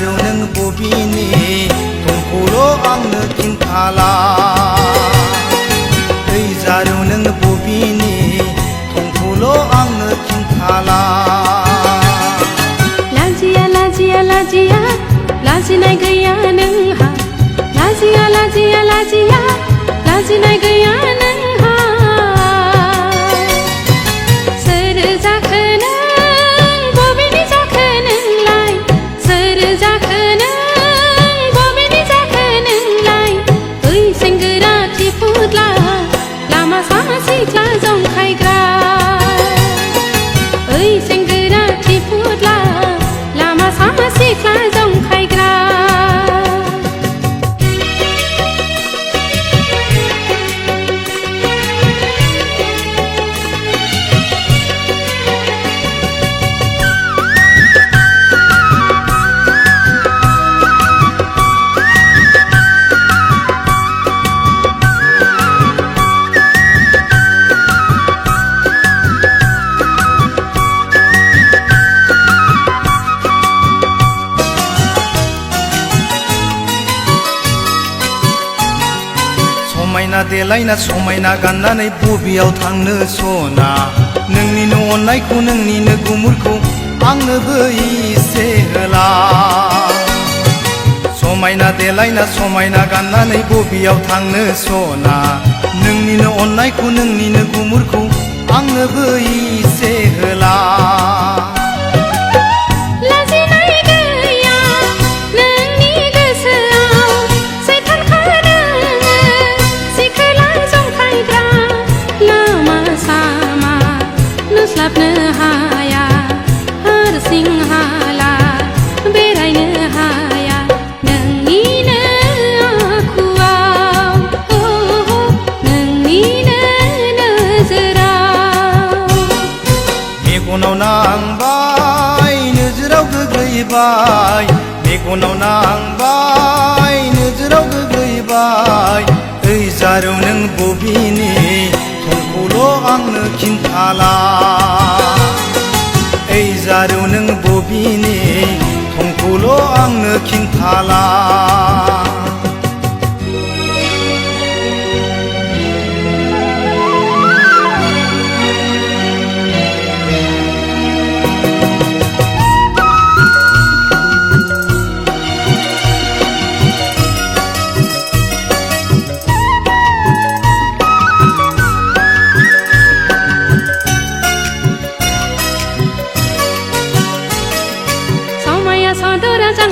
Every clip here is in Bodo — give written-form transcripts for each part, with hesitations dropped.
जारौ नों बबेनि थंखौल' आंनो खिन्थाला ओइ जारौ नों बबेनि थंखौल' आंनो खिन्थाला लाजिया लाजिया लाजिया लाजिनाय गैया नोंहा लाजिया लाजिया लाजिया लाजिनाय गैया नोंहा सोर जाखो नों बबेनि जाखो नोंलाय सोर जाखो नों बबेनि जाखो नोंलाय ओइ सेंग्रा थिफुदला लामा सामा सिख्ला जंखायग्रा ओइ सेंग्रा थिफुदला लामा सामा सिख्ला जंखायग्रा समायना देलायना समायना गाननानै बबेयाव थांनो सना नोंनिनो अननायखौ नोंनिनो गुमुरखौ आंनोबो इसे होला समायना देलायना समायना गाननानै बबेयाव थांनो सना नोंनिनो अननायखौ नोंनिनो गुमुरखौ आंनोबो इसे होला नुस्लाबनो हाया हारसिं हाला बेरायनो हाया नोंनिनो आखुआव नोंनिनो नोजोराव मेगनाव नांबाय नोजोराव गोग्लैबाय मेगनाव नांबाय नोजोराव गोग्लैबाय ओइ जारौ नों बबेनि थंखौल' आंनो खिन्थाला ओइ जारौ नों बबेनि थंखौल' आंनो खिन्थाला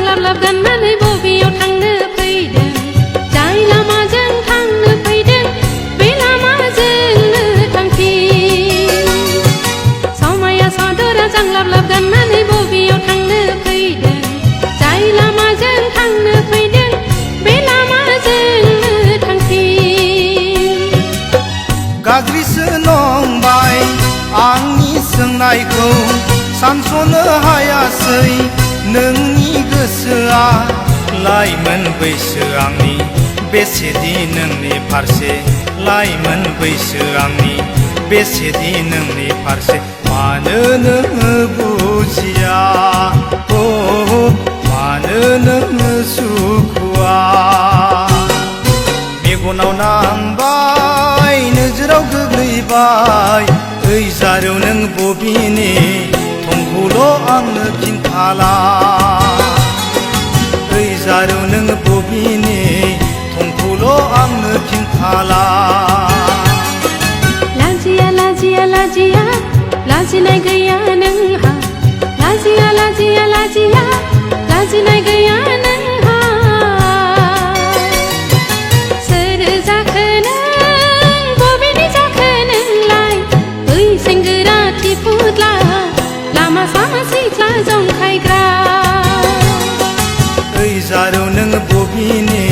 लाब लाब गाननानै बबेयाव थांनो फैदों जाय लामाजों थांनो फैदों बे लामाजोंनो थांफिन समाया सादरा जांलाब लाब गाननानै बबेयाव थांनो फैदों जाय लामाजों थांनो फैदों बे लामाजोंनो थांफिन गाज्रिसो नंबाय आंनि सोंनायखौ सानस'नो हायासै नोंनि गोसोआ लाइमोन बैसो आंनि बेसेदि नोंनि फारसे लाइमोन बैसो आंनि बेसेदि नोंनि फारसे मानो नोङो बुजिया मानो नोङो सुखुआ मेगनाव नांबाय नोजोराव गोग्लैबाय ओइ जारौ नों बबेनि थंखौल' आंनो खिन्थाला ओइ जारौ नों बबेनि थंखौल' आंनो खिन्थाला लाजिया लाजिया लाजिया लाजिनाय गैया नोंहा लाजिया लाजिया लाजिया लाजिनाय गैया नोंहा सोर जाखो नों बबेनि जाखो नोंलाय ओइ सेंग्रा थिफुदला लामा सामा सिख्ला जंखायग्रा ओइ जारौ नों बबेनि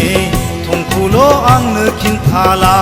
थंखौल' आंनो खिन्थाला